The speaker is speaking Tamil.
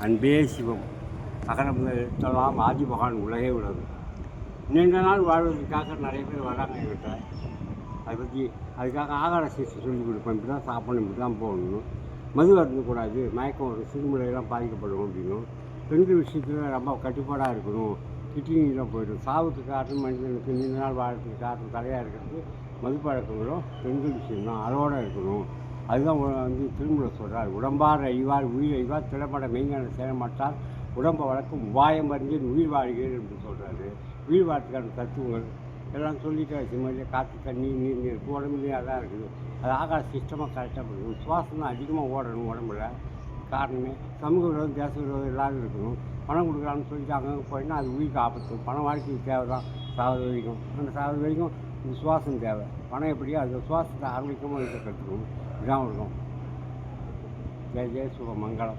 அன்பே சிவம் அகரம் எழுத்தலாம் ஆதிமகான் உலகே உலகம். நீண்ட நாள் வாழ்வதற்காக நிறைய பேர் வராங்க என்கிட்ட. அதை பற்றி அதுக்காக ஆகார சிகிச்சை சொல்லிக் கொடுப்பேன். இப்படி தான் சாப்பிடணும், இப்படி தான் போகணும், மது அருந்தக்கூடாது, மயக்கம் வரும், சிறுமுறையெல்லாம் பாதிக்கப்படும் அப்படின்னும், பெண்கள் விஷயத்தில் ரொம்ப கட்டுப்பாடாக இருக்கணும், கிட்னிலாம் போய்டும், சாவுக்கு காரணம் மனிதனுக்கு நீண்ட நாள் வாழ்றதுக்கு காரணம் தடையாக இருக்கிறது மது பழக்கங்களும் பெண்கள் விஷயம்தான், அதோடு இருக்கணும். அதுதான் திருமூலர் சொல்கிறார், உடம்பார் அழிவார் உயிர் அழிவார் திறம்பட மெய்ஞான சேரமாட்டார் உடம்பை வளர்க்கும் உபாயம் அறிஞ்சு உயிர் வாழ்கிறேன் என்று சொல்கிறாரு. உயிர் வாழ்த்துக்கான தத்துவங்கள் எல்லாம் சொல்லிட்டு வச்சு காற்று தண்ணி நீர் உடம்புலேயே அதான் இருக்குது. அது ஆகார சிஸ்டமாக கரெக்டாக பண்ணணும். சுவாசம் தான் அதிகமாக ஓடணும் உடம்புல. காரணமே சமூக விரோதம் தேச விரோதம் எல்லாரும் இருக்கணும். பணம் கொடுக்குறான்னு சொல்லிட்டு அங்கங்கே போயின்னா அது உயிருக்கு ஆபத்து. பணம் வாழ்க்கைக்கு தேவை தான் சாவது வரைக்கும். அந்த சாவது வரைக்கும் இந்த சுவாசம் தேவை. பணம் எப்படியோ அது சுவாசத்தை ஆரோக்கியமாக இருக்க கற்றுக்கணும். இதான் இருக்கும். ஜெய ஜெய சுப மங்களம்.